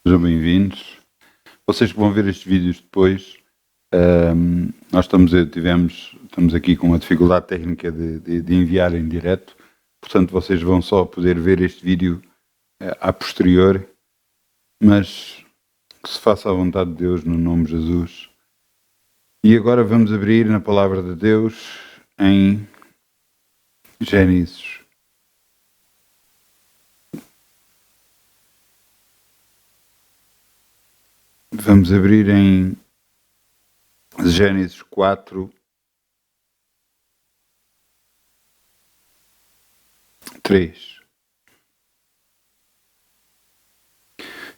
Sejam bem-vindos. Vocês que vão ver estes vídeos depois, nós estamos aqui com uma dificuldade técnica de enviar em direto, portanto vocês vão só poder ver este vídeo a posterior, mas que se faça a vontade de Deus no nome de Jesus. E agora vamos abrir na Palavra de Deus em Gênesis. Vamos abrir em Gênesis 4, 3.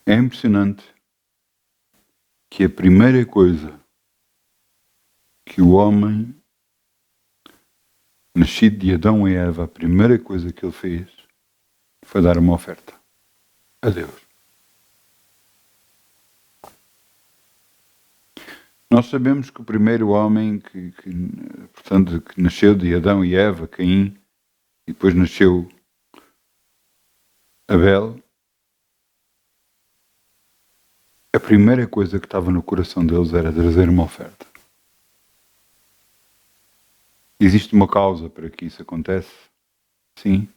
É impressionante que a primeira coisa que o homem, nascido de Adão e Eva, a primeira coisa que ele fez foi dar uma oferta a Deus. Nós sabemos que o primeiro homem portanto, que nasceu de Adão e Eva, Caim, e depois nasceu Abel, a primeira coisa que estava no coração deles era trazer uma oferta. Existe uma causa para que isso aconteça? Sim.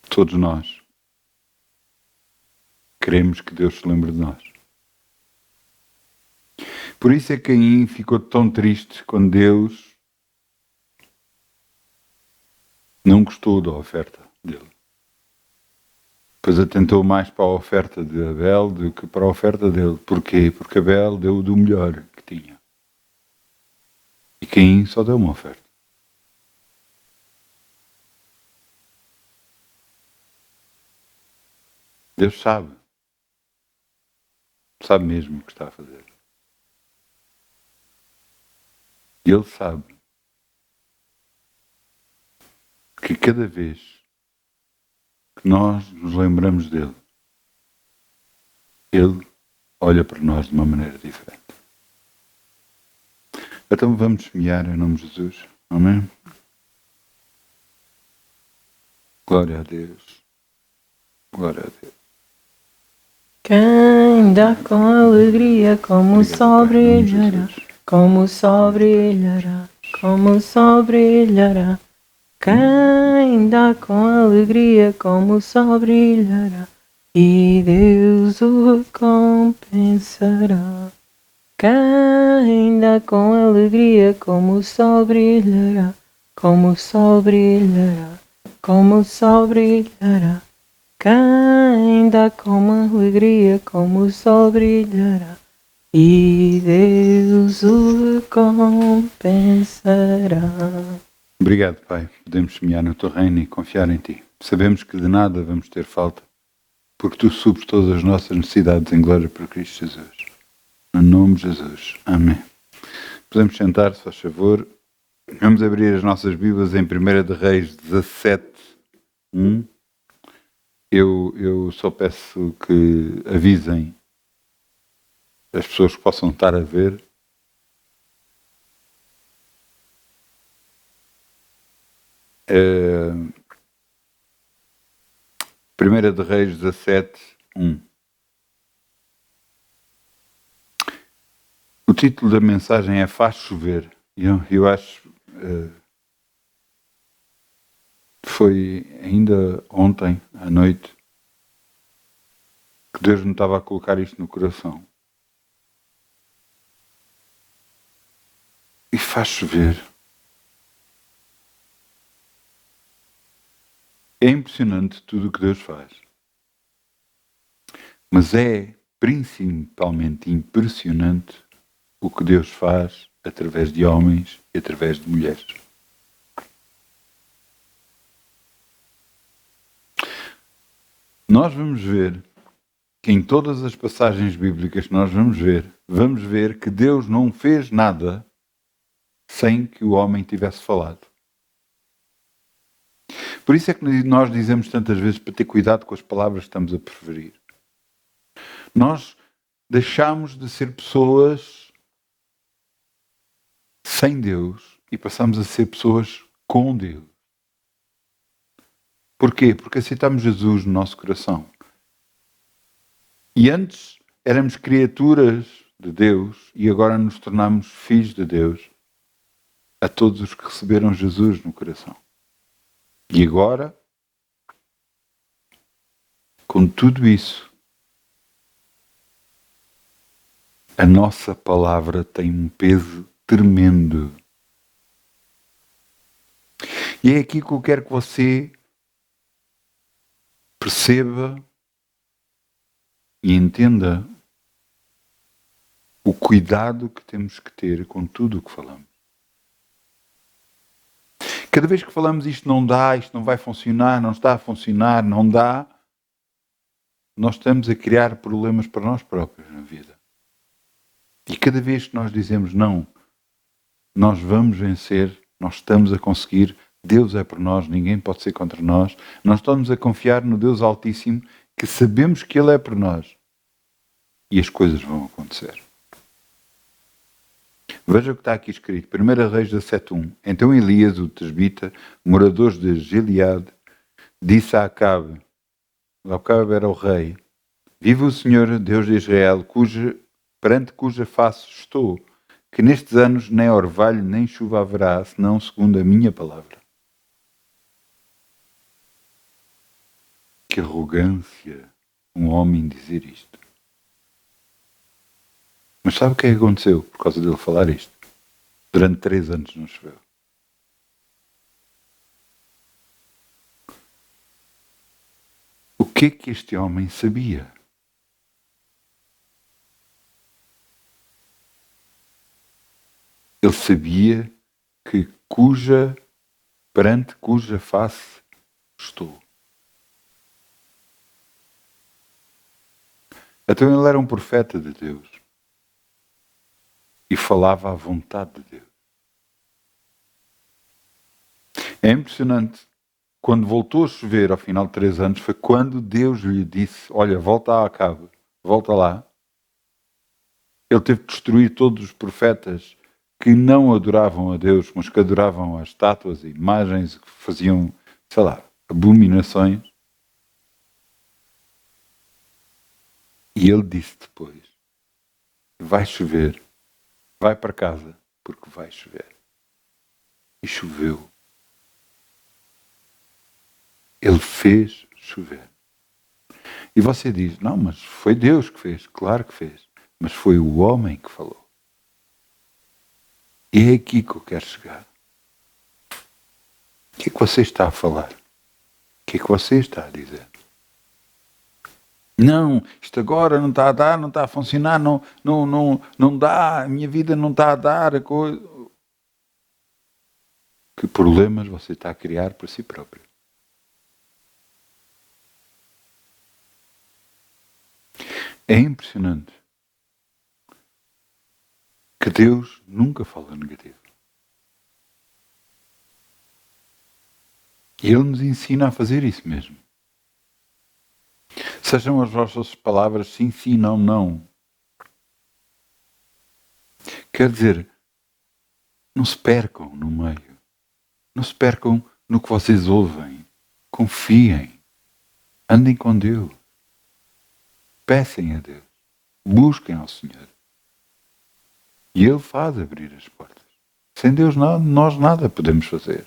Todos nós queremos que Deus se lembre de nós. Por isso é que Caim ficou tão triste quando Deus não gostou da oferta dele. Pois atentou mais para a oferta de Abel do que para a oferta dele. Porquê? Porque Abel deu do melhor que tinha. E Caim só deu uma oferta. Deus sabe. Sabe mesmo o que está a fazer. E Ele sabe que cada vez que nós nos lembramos dele, Ele olha para nós de uma maneira diferente. Então vamos semear em nome de Jesus. Amém? Glória a Deus. Glória a Deus. Quem dá com alegria, como o sol brilhará, como o sol brilhará, como o sol brilhará. Quem dá com alegria, como o sol brilhará, e Deus o recompensará. Quem dá com alegria, como o sol brilhará, como o sol brilhará, como o sol brilhará. Quem dá com alegria, como o sol brilhará, e Deus o recompensará. Obrigado, Pai. Podemos semear no teu reino e confiar em ti. Sabemos que de nada vamos ter falta, porque tu supres todas as nossas necessidades em glória por Cristo Jesus. No nome de Jesus. Amém. Podemos sentar, se faz favor. Vamos abrir as nossas Bíblias em 1 de Reis 17, 1. Eu só peço que avisem as pessoas que possam estar a ver. Primeira de Reis 17, 1. O título da mensagem é Faz Chover. Eu acho foi ainda ontem à noite que Deus me estava a colocar isto no coração. E faz chover. É impressionante tudo o que Deus faz. Mas é principalmente impressionante o que Deus faz através de homens e através de mulheres. Nós vamos ver que em todas as passagens bíblicas que nós vamos ver que Deus não fez nada sem que o homem tivesse falado. Por isso é que nós dizemos tantas vezes para ter cuidado com as palavras que estamos a preferir. Nós deixamos de ser pessoas sem Deus e passamos a ser pessoas com Deus. Porquê? Porque aceitamos Jesus no nosso coração. E antes éramos criaturas de Deus e agora nos tornamos filhos de Deus a todos os que receberam Jesus no coração. E agora, com tudo isso, a nossa palavra tem um peso tremendo. E é aqui que eu quero que você perceba e entenda o cuidado que temos que ter com tudo o que falamos. Cada vez que falamos isto não dá, isto não vai funcionar, não está a funcionar, não dá, nós estamos a criar problemas para nós próprios na vida. E cada vez que nós dizemos não, nós vamos vencer, nós estamos a conseguir, Deus é por nós, ninguém pode ser contra nós, nós estamos a confiar no Deus Altíssimo, que sabemos que Ele é por nós. E as coisas vão acontecer. Veja o que está aqui escrito. 1 Reis 17:1. Então Elias, o tesbita, morador de Gileade, disse a Acabe, Acabe era o rei, vive o Senhor, Deus de Israel, perante cuja face estou, que nestes anos nem orvalho nem chuva haverá, senão segundo a minha palavra. Que arrogância um homem dizer isto. Mas sabe o que é que aconteceu por causa dele falar isto? Durante 3 anos não choveu. O que é que este homem sabia? Ele sabia que perante cuja face estou. Então ele era um profeta de Deus. E falava à vontade de Deus. É impressionante. Quando voltou a chover ao final de 3 anos, foi quando Deus lhe disse, olha, volta a Acabe, volta lá. Ele teve que destruir todos os profetas que não adoravam a Deus, mas que adoravam as estátuas e imagens, que faziam, sei lá, abominações. E ele disse depois, vai chover. Vai para casa, porque vai chover. E choveu. Ele fez chover. E você diz, não, mas foi Deus que fez. Claro que fez. Mas foi o homem que falou. E é aqui que eu quero chegar. O que é que você está a falar? O que é que você está a dizer? Não, isto agora não está a dar, não está a funcionar, não dá, a minha vida não está a dar. A coisa. Que problemas você está a criar para si próprio? É impressionante que Deus nunca fala negativo. E Ele nos ensina a fazer isso mesmo. Sejam as vossas palavras sim, sim, não, não. Quer dizer, não se percam no meio. Não se percam no que vocês ouvem. Confiem. Andem com Deus. Peçam a Deus. Busquem ao Senhor. E Ele faz abrir as portas. Sem Deus nós nada podemos fazer.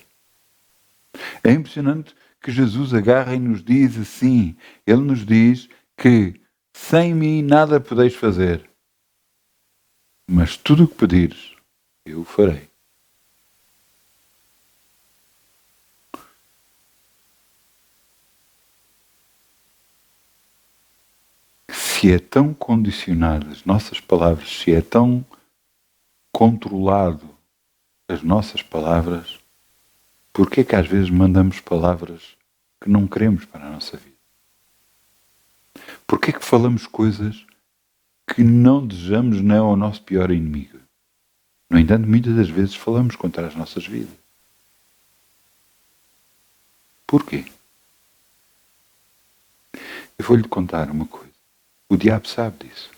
É impressionante que Jesus agarra e nos diz assim. Ele nos diz que sem mim nada podeis fazer. Mas tudo o que pedires, eu o farei. Se é tão condicionado as nossas palavras, se é tão controlado as nossas palavras, por que é que às vezes mandamos palavras que não queremos para a nossa vida? Por que é que falamos coisas que não desejamos nem ao nosso pior inimigo? No entanto, muitas das vezes falamos contra as nossas vidas. Porquê? Eu vou-lhe contar uma coisa. O diabo sabe disso.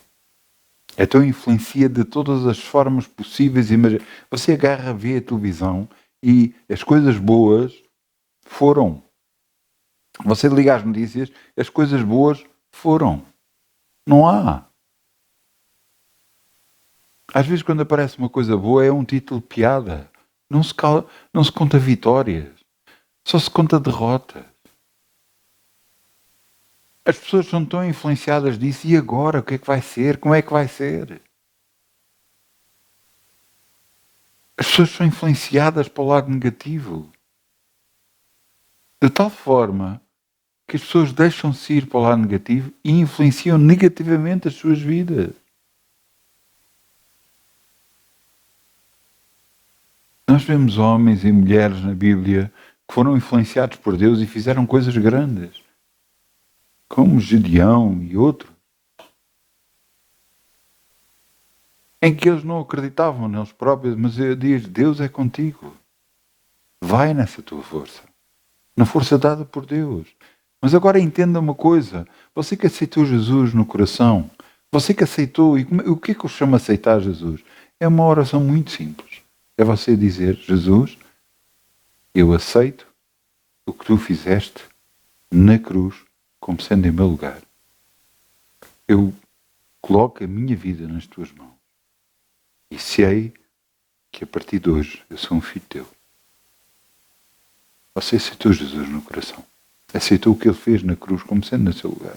Então influencia de todas as formas possíveis e imagináveis. Você agarra, vê a televisão e as coisas boas foram. Você liga às notícias, as coisas boas foram. Não há. Às vezes quando aparece uma coisa boa é um título de piada. Não se conta vitórias. Só se conta derrotas. As pessoas são tão influenciadas disso. E agora? O que é que vai ser? Como é que vai ser? As pessoas são influenciadas para o lado negativo. De tal forma que as pessoas deixam-se ir para o lado negativo e influenciam negativamente as suas vidas. Nós vemos homens e mulheres na Bíblia que foram influenciados por Deus e fizeram coisas grandes, como Gedeão e outros, em que eles não acreditavam neles próprios, mas diz: Deus é contigo. Vai nessa tua força, na força dada por Deus. Mas agora entenda uma coisa: você que aceitou Jesus no coração, você que aceitou, e o que é que eu chamo de aceitar Jesus? É uma oração muito simples. É você dizer: Jesus, eu aceito o que tu fizeste na cruz como sendo em meu lugar. Eu coloco a minha vida nas tuas mãos e sei que a partir de hoje eu sou um filho teu. Você aceitou Jesus no coração. Aceitou o que ele fez na cruz como sendo no seu lugar.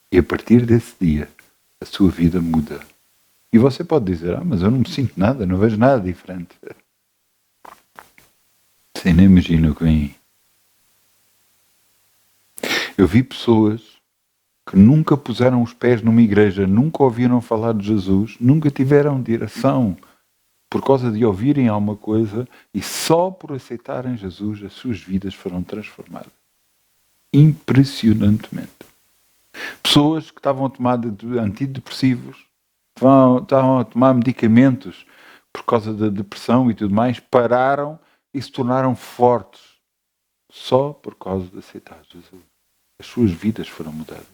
E a partir desse dia a sua vida muda. E você pode dizer: mas eu não me sinto nada, não vejo nada diferente. Você nem imagina o que vem aí. Eu vi pessoas que nunca puseram os pés numa igreja, nunca ouviram falar de Jesus, nunca tiveram direção por causa de ouvirem alguma coisa e só por aceitarem Jesus as suas vidas foram transformadas. Impressionantemente. Pessoas que estavam a tomar antidepressivos, estavam a tomar medicamentos por causa da depressão e tudo mais, pararam e se tornaram fortes só por causa de aceitar Jesus. As suas vidas foram mudadas.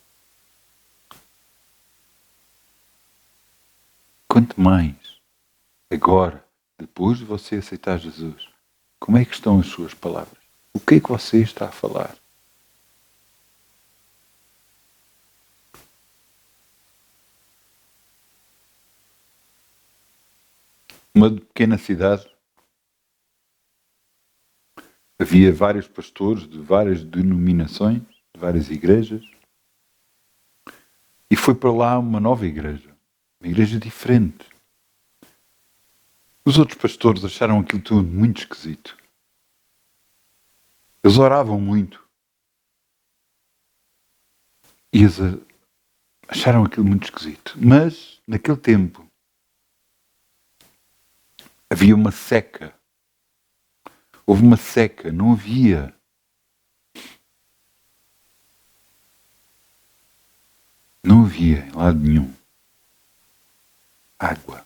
Quanto mais, agora, depois de você aceitar Jesus, como é que estão as suas palavras? O que é que você está a falar? Uma pequena cidade, havia vários pastores de várias denominações, de várias igrejas, e foi para lá uma nova igreja, uma igreja diferente. Os outros pastores acharam aquilo tudo muito esquisito. Eles oravam muito. E eles acharam aquilo muito esquisito. Mas, naquele tempo, havia uma seca. Houve uma seca, não havia. Não havia em lado nenhum água.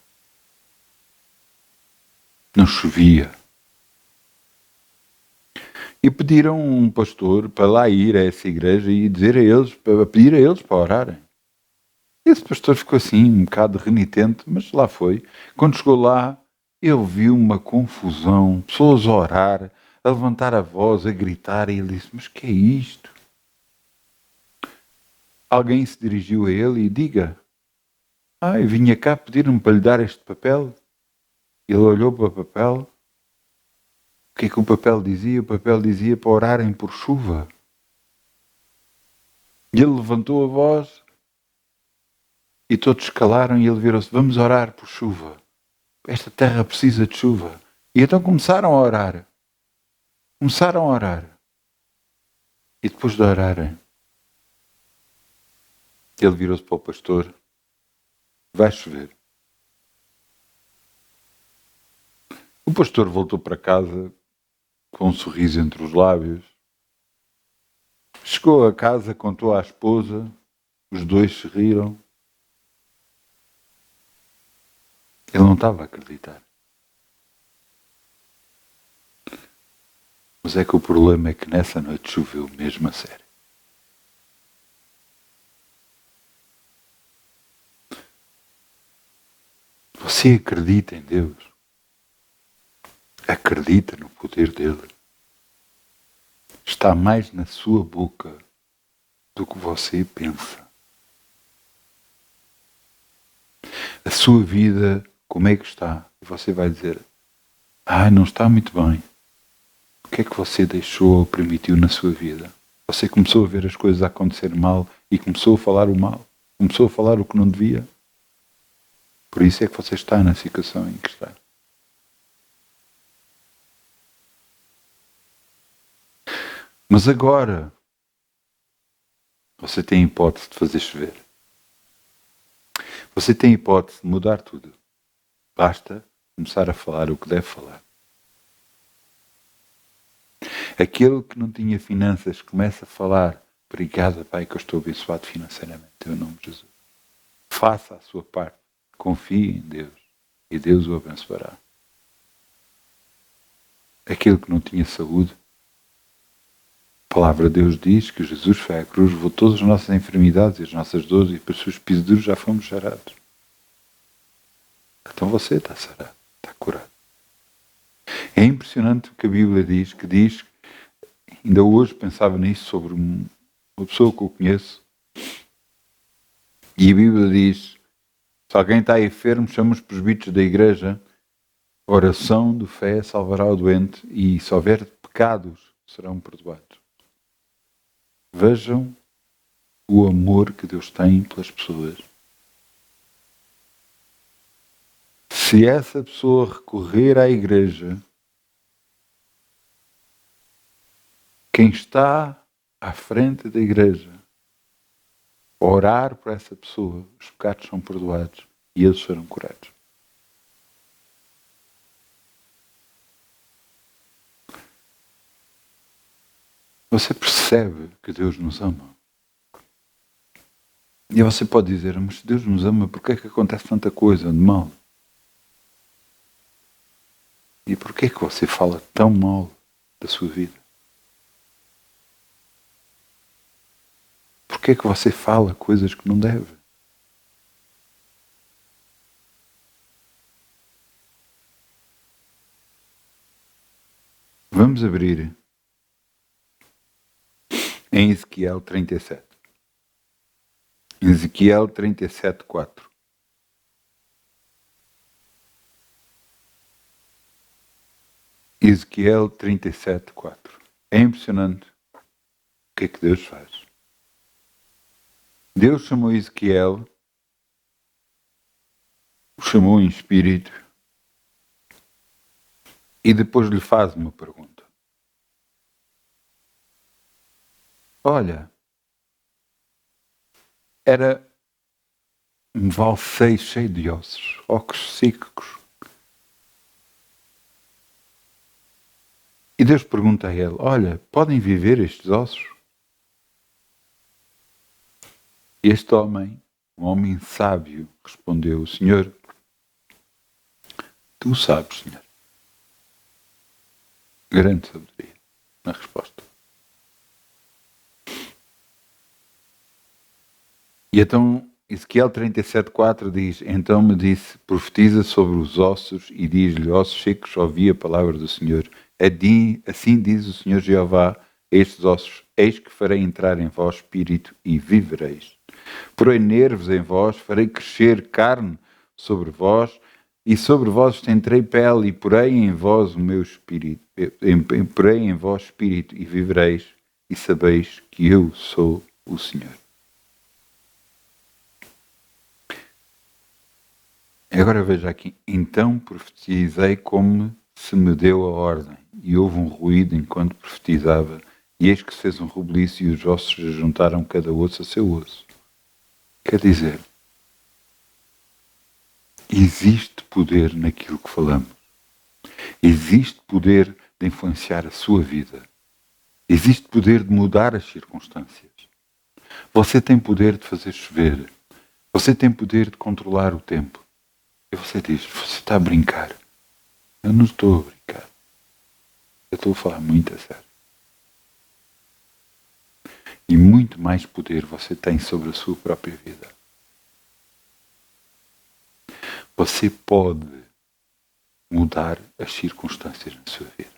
Não chovia. E pediram um pastor para lá ir a essa igreja e dizer a eles, para pedir a eles para orarem. Esse pastor ficou assim, um bocado renitente, mas lá foi. Quando chegou lá, ele viu uma confusão, pessoas a orar, a levantar a voz, a gritar, e ele disse: mas que é isto? Alguém se dirigiu a ele e diga: eu vinha cá pedir-me para lhe dar este papel. Ele olhou para o papel. O que é que o papel dizia? O papel dizia para orarem por chuva. E ele levantou a voz e todos calaram e ele virou-se: vamos orar por chuva. Esta terra precisa de chuva. E então começaram a orar. Começaram a orar. E depois de orarem, ele virou-se para o pastor: vai chover. O pastor voltou para casa com um sorriso entre os lábios. Chegou a casa, contou à esposa, os dois se riram. Ele não estava a acreditar. Mas é que o problema é que nessa noite choveu mesmo a sério. Você acredita em Deus? Acredita no poder dele? Está mais na sua boca do que você pensa. A sua vida, como é que está? E você vai dizer, não está muito bem. O que é que você deixou ou permitiu na sua vida? Você começou a ver as coisas a acontecer mal e começou a falar o mal. Começou a falar o que não devia. Por isso é que você está na situação em que está. Mas agora, você tem a hipótese de fazer chover. Você tem a hipótese de mudar tudo. Basta começar a falar o que deve falar. Aquele que não tinha finanças começa a falar, obrigado, Pai, que eu estou abençoado financeiramente, em nome de Jesus. Faça a sua parte. Confie em Deus e Deus o abençoará. Aquele que não tinha saúde, a palavra de Deus diz que Jesus foi à cruz, levou todas as nossas enfermidades e as nossas dores e pelos seus pisaduros já fomos sarados. Então você está sarado, está curado. É impressionante o que a Bíblia diz, ainda hoje pensava nisso sobre uma pessoa que eu conheço, e a Bíblia diz, se alguém está enfermo, chama os presbíteros da igreja, a oração de fé salvará o doente, e se houver pecados, serão perdoados. Vejam o amor que Deus tem pelas pessoas. Se essa pessoa recorrer à igreja, quem está à frente da igreja, orar por essa pessoa, os pecados são perdoados e eles serão curados. Você percebe que Deus nos ama? E você pode dizer, mas se Deus nos ama, por que é que acontece tanta coisa de mal? E por que é que você fala tão mal da sua vida? Por que é que você fala coisas que não deve? Vamos abrir em Ezequiel 37. Ezequiel 37, 4. Ezequiel 37, 4. É impressionante o que é que Deus faz. Deus chamou Ezequiel, o chamou em espírito e depois lhe faz uma pergunta. Olha, era um vale cheio de ossos, ocos secos. E Deus pergunta a ele, olha, podem viver estes ossos? E este homem, um homem sábio, respondeu, Senhor, tu sabes, Senhor. Grande sabedoria na resposta. E então, Ezequiel 37,4 diz, então me disse, profetiza sobre os ossos e diz-lhe, ossos secos, ouvi a palavra do Senhor. Assim diz o Senhor Jeová, estes ossos, eis que farei entrar em vós espírito e vivereis. Porei nervos em vós, farei crescer carne sobre vós, e sobre vós estenderei pele, e porei em vós o meu espírito, porei em vós espírito e vivereis, e sabeis que eu sou o Senhor. Agora veja aqui, então profetizei como se me deu a ordem, e houve um ruído enquanto profetizava, e eis que se fez um rebuliço e os ossos se juntaram cada osso a seu osso. Quer dizer, existe poder naquilo que falamos. Existe poder de influenciar a sua vida. Existe poder de mudar as circunstâncias. Você tem poder de fazer chover. Você tem poder de controlar o tempo. E você diz, você está a brincar. Eu não estou a brincar. Eu estou a falar muito a sério. E muito mais poder você tem sobre a sua própria vida. Você pode mudar as circunstâncias na sua vida.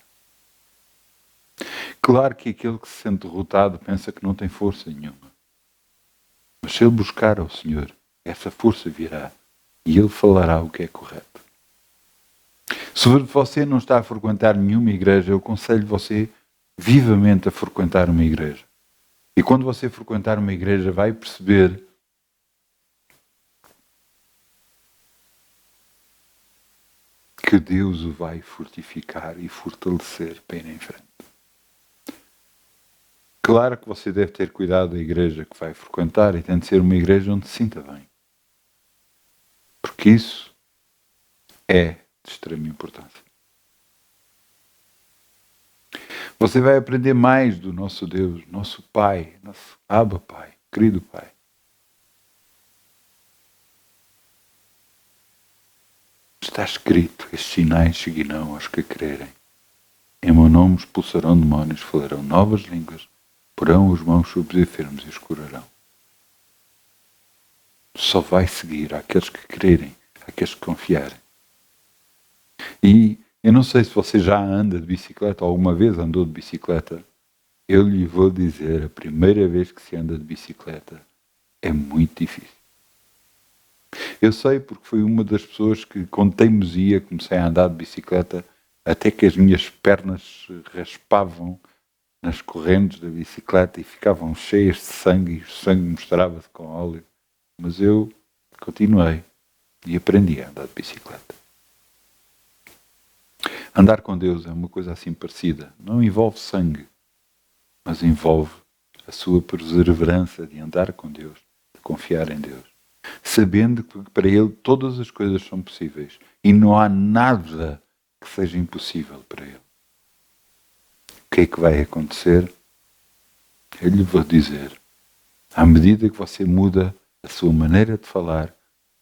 Claro que aquele que se sente derrotado pensa que não tem força nenhuma. Mas se ele buscar ao Senhor, essa força virá. e Ele falará o que é correto. Se você não está a frequentar nenhuma igreja, eu aconselho você vivamente a frequentar uma igreja. E quando você frequentar uma igreja, vai perceber que Deus o vai fortificar e fortalecer para ir em frente. Claro que você deve ter cuidado da igreja que vai frequentar e tem de ser uma igreja onde se sinta bem. Porque isso é de extrema importância. Você vai aprender mais do nosso Deus, nosso Pai, nosso Abba Pai, querido Pai. Está escrito, estes sinais seguirão aos que crerem. Em meu nome expulsarão demónios, falarão novas línguas, porão as mãos sobre os enfermos e os curarão. Só vai seguir àqueles que crerem, àqueles que confiarem. E eu não sei se você já anda de bicicleta, ou alguma vez andou de bicicleta. Eu lhe vou dizer, a primeira vez que se anda de bicicleta é muito difícil. Eu sei porque fui uma das pessoas que, com teimosia, comecei a andar de bicicleta até que as minhas pernas raspavam nas correntes da bicicleta e ficavam cheias de sangue e o sangue misturava-se com óleo. Mas eu continuei e aprendi a andar de bicicleta. Andar com Deus é uma coisa assim parecida. Não envolve sangue, mas envolve a sua perseverança de andar com Deus, de confiar em Deus. Sabendo que para Ele todas as coisas são possíveis e não há nada que seja impossível para Ele. O que é que vai acontecer? Eu lhe vou dizer, à medida que você muda a sua maneira de falar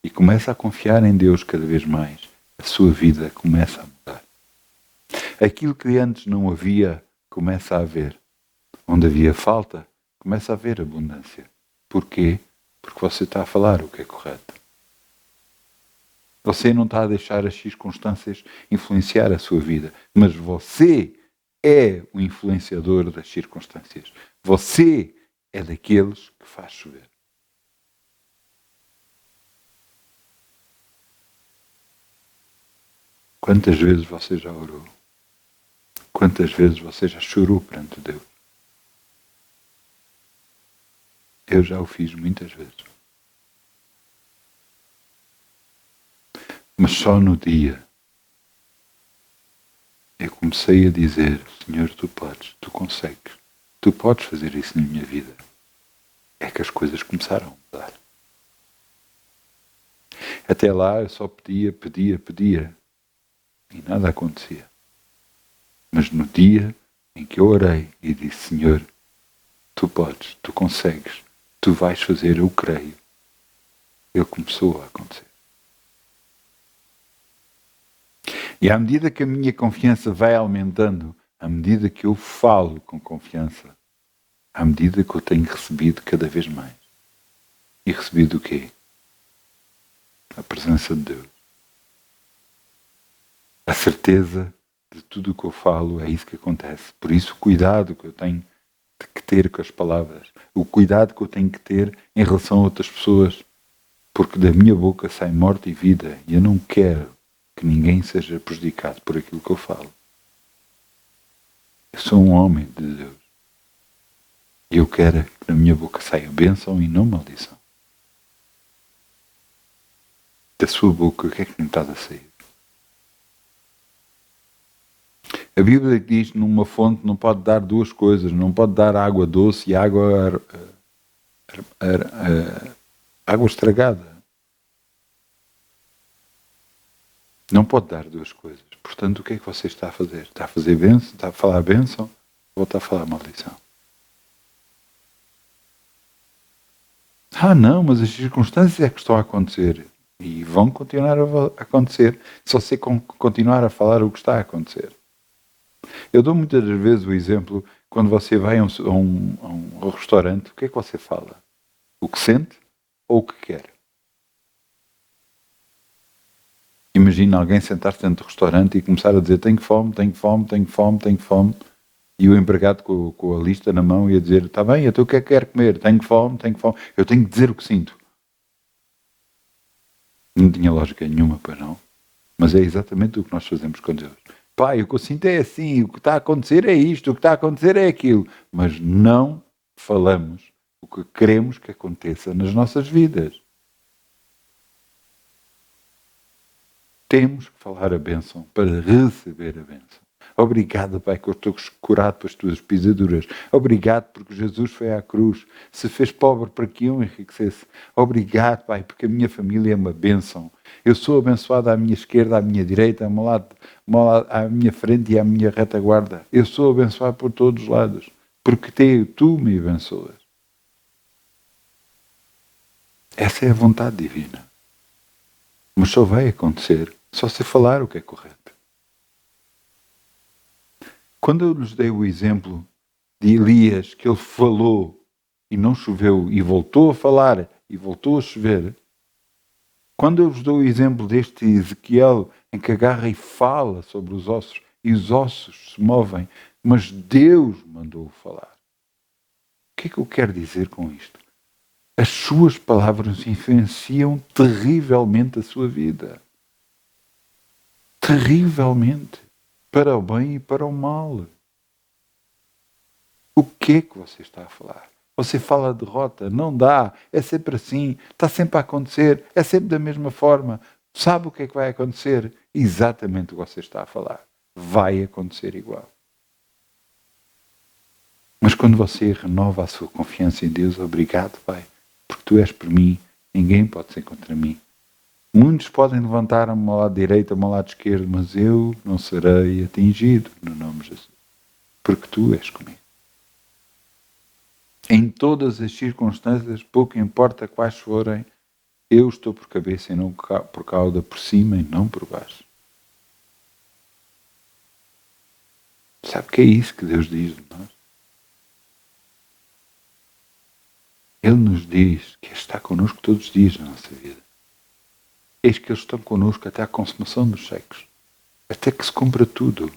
e começa a confiar em Deus cada vez mais, a sua vida começa a mudar. Aquilo que antes não havia, começa a haver. Onde havia falta, começa a haver abundância. Porquê? Porque você está a falar o que é correto. Você não está a deixar as circunstâncias influenciar a sua vida, mas você é o influenciador das circunstâncias. Você é daqueles que faz chover. Quantas vezes você já orou? Quantas vezes você já chorou perante Deus? Eu já o fiz muitas vezes. Mas só no dia eu comecei a dizer, Senhor, tu podes, tu consegues, tu podes fazer isso na minha vida. É que as coisas começaram a mudar. Até lá eu só pedia e nada acontecia. Mas no dia em que eu orei e disse, Senhor, tu podes, tu consegues, tu vais fazer, eu creio, ele começou a acontecer. E à medida que a minha confiança vai aumentando, à medida que eu falo com confiança, à medida que eu tenho recebido cada vez mais. E recebido o quê? A presença de Deus. A certeza de tudo o que eu falo, é isso que acontece. Por isso, o cuidado que eu tenho que ter com as palavras, o cuidado que eu tenho que ter em relação a outras pessoas, porque da minha boca sai morte e vida, e eu não quero que ninguém seja prejudicado por aquilo que eu falo. Eu sou um homem de Deus. E eu quero que da minha boca saia bênção e não maldição. Da sua boca, o que é que não está a sair? A Bíblia diz que numa fonte não pode dar duas coisas, não pode dar água doce e água estragada. Não pode dar duas coisas. Portanto, o que é que você está a fazer? Está a fazer bênção? Está a falar bênção? Ou está a falar maldição? Não, mas as circunstâncias é que estão a acontecer. E vão continuar a acontecer se você continuar a falar o que está a acontecer. Eu dou muitas vezes o exemplo, quando você vai a um restaurante, o que é que você fala? O que sente ou o que quer? Imagina alguém sentar-se dentro do restaurante e começar a dizer tenho fome, tenho fome, tenho fome, tenho fome. E o empregado com a lista na mão ia dizer, está bem, então o que é que quer comer? Tenho fome, eu tenho que dizer o que sinto. Não tinha lógica nenhuma, para não. Mas é exatamente o que nós fazemos com Deus. Pai, o que eu sinto é assim, o que está a acontecer é isto, o que está a acontecer é aquilo. Mas não falamos o que queremos que aconteça nas nossas vidas. Temos que falar a bênção para receber a bênção. Obrigado, Pai, que eu estou curado pelas tuas pisaduras. Obrigado porque Jesus foi à cruz, se fez pobre para que eu enriquecesse. Obrigado, Pai, porque a minha família é uma bênção. Eu sou abençoado à minha esquerda, à minha direita, à minha frente e à minha retaguarda. Eu sou abençoado por todos os lados, porque tu me abençoas. Essa é a vontade divina. Mas só vai acontecer só se falar o que é correto. Quando eu lhes dei o exemplo de Elias, que ele falou e não choveu, e voltou a falar e voltou a chover, quando eu vos dou o exemplo deste Ezequiel, em que agarra e fala sobre os ossos, e os ossos se movem, mas Deus mandou-o falar. O que é que eu quero dizer com isto? As suas palavras influenciam terrivelmente a sua vida. Terrivelmente. Para o bem e para o mal. O que é que você está a falar? Você fala derrota, não dá, é sempre assim, está sempre a acontecer, é sempre da mesma forma. Sabe o que é que vai acontecer? Exatamente o que você está a falar. Vai acontecer igual. Mas quando você renova a sua confiança em Deus, obrigado, Pai, porque Tu és por mim, ninguém pode ser contra mim. Muitos podem levantar a mão ao lado direito, a mão ao lado esquerdo, mas eu não serei atingido, no nome de Jesus, porque Tu és comigo. Em todas as circunstâncias, pouco importa quais forem, eu estou por cabeça e não por cauda, por cima e não por baixo. Sabe que é isso que Deus diz de nós? Ele nos diz que está connosco todos os dias na nossa vida. Eis que eles estão connosco até à consumação dos séculos. Até que se cumpra tudo.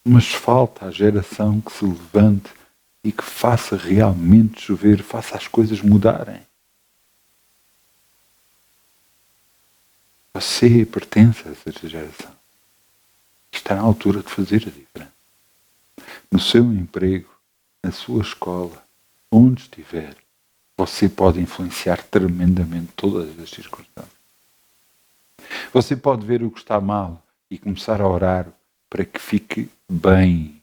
Mas falta a geração que se levante e que faça realmente chover, faça as coisas mudarem. Você pertence a essa geração. Está na altura de fazer a diferença. No seu emprego, na sua escola, onde estiver, você pode influenciar tremendamente todas as circunstâncias. Você pode ver o que está mal e começar a orar para que fique bem.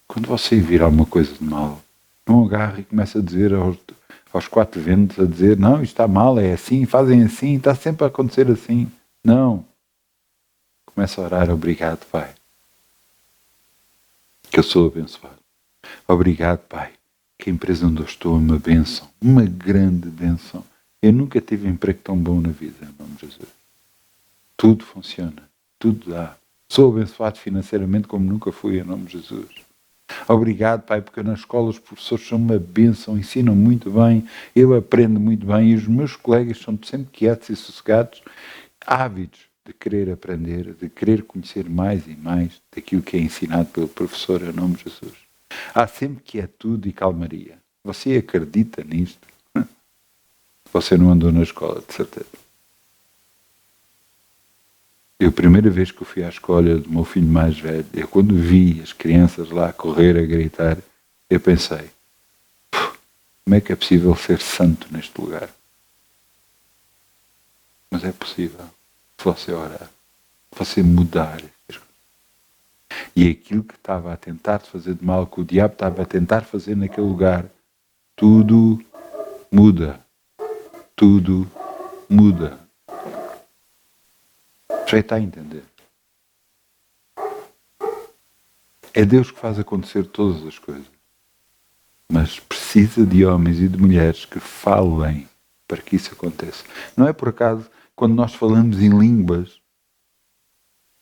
Quando você vir alguma coisa de mal, não agarre e comece a dizer aos quatro ventos, a dizer, não, isto está mal, é assim, fazem assim, está sempre a acontecer assim. Não. Começa a orar, obrigado, Pai, que eu sou abençoado. Obrigado, Pai, que a empresa onde eu estou é uma bênção, uma grande bênção. Eu nunca tive um emprego tão bom na vida, em nome de Jesus. Tudo funciona, tudo dá. Sou abençoado financeiramente como nunca fui, em nome de Jesus. Obrigado, Pai, porque na escola os professores são uma bênção, ensinam muito bem, eu aprendo muito bem e os meus colegas são sempre quietos e sossegados, ávidos de querer aprender, de querer conhecer mais e mais daquilo que é ensinado pelo professor, em nome de Jesus. Há sempre quietude e calmaria. Você acredita nisto? Você não andou na escola, de certeza. Eu, a primeira vez que eu fui à escola do meu filho mais velho, eu quando vi as crianças lá correr a gritar, eu pensei, como é que é possível ser santo neste lugar? Mas é possível, se você orar, se você mudar. E aquilo que estava a tentar fazer de mal, que o diabo estava a tentar fazer naquele lugar, tudo muda. Tudo muda. Já está a entender? É Deus que faz acontecer todas as coisas. Mas precisa de homens e de mulheres que falem para que isso aconteça. Não é por acaso, quando nós falamos em línguas,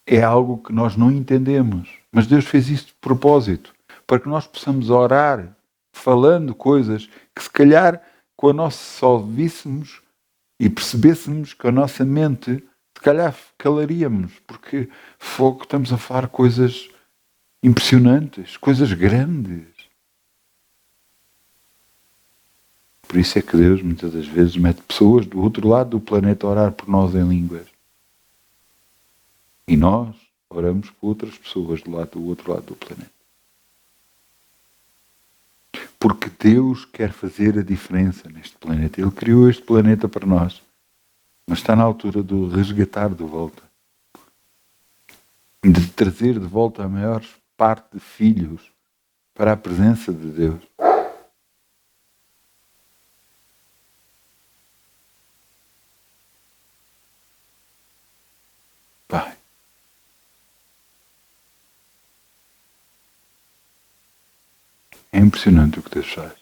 é algo que nós não entendemos. Mas Deus fez isso de propósito, para que nós possamos orar, falando coisas que se calhar, com a nossa só víssemos e percebêssemos que a nossa mente, se calhar calaríamos, porque fogo, estamos a falar coisas impressionantes, coisas grandes. Por isso é que Deus muitas das vezes mete pessoas do outro lado do planeta a orar por nós em línguas. E nós oramos por outras pessoas do outro lado do planeta. Porque Deus quer fazer a diferença neste planeta. Ele criou este planeta para nós. Mas está na altura de o resgatar de volta. De trazer de volta a maior parte de filhos para a presença de Deus. Pai, é impressionante o que Deus faz.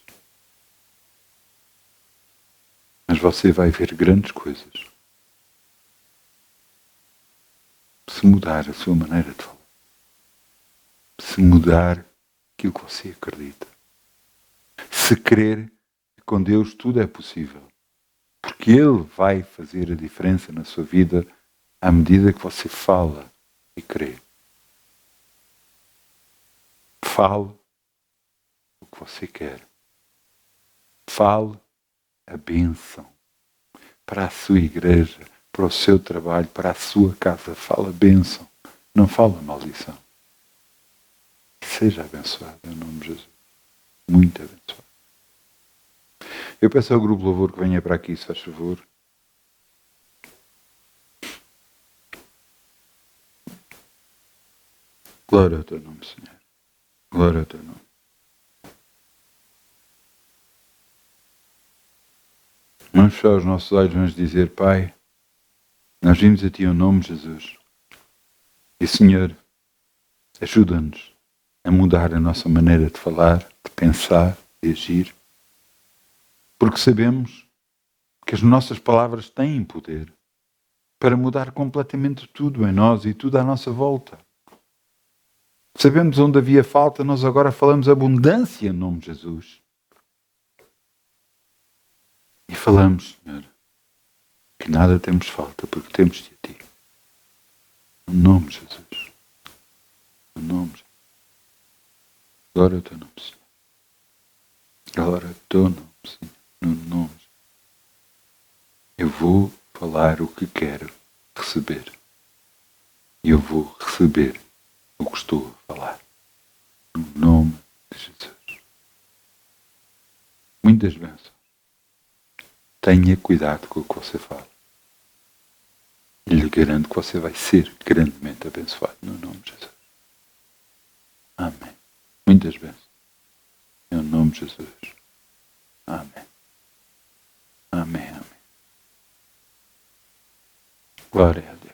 Mas você vai ver grandes coisas se mudar a sua maneira de falar. Se mudar aquilo que você acredita. Se crer que com Deus tudo é possível. Porque Ele vai fazer a diferença na sua vida à medida que você fala e crê. Fale o que você quer. Fale a bênção para a sua igreja, para o seu trabalho, para a sua casa. Fale a bênção, não fale a maldição. Seja abençoado em nome de Jesus. Muito abençoado. Eu peço ao grupo Louvor que venha para aqui, se faz favor. Glória ao teu nome, Senhor. Glória ao teu nome. Vamos fechar os nossos olhos, vamos dizer: Pai, nós vimos a Ti em nome de Jesus. E Senhor, ajuda-nos a mudar a nossa maneira de falar, de pensar, de agir. Porque sabemos que as nossas palavras têm poder para mudar completamente tudo em nós e tudo à nossa volta. Sabemos onde havia falta, nós agora falamos abundância em nome de Jesus. E falamos, Senhor, que nada temos falta, porque temos-te a Ti. Em nome de Jesus. Em nome de Jesus. Glória ao Teu nome, Senhor. Glória ao Teu nome, Senhor. No nome de Jesus. Eu vou falar o que quero receber. E eu vou receber o que estou a falar. No nome de Jesus. Muitas bênçãos. Tenha cuidado com o que você fala. E lhe garanto que você vai ser grandemente abençoado no nome de Jesus. Amém. Muitas bênçãos. Em nome de Jesus. Amém. Amém, amém. Glória a Deus.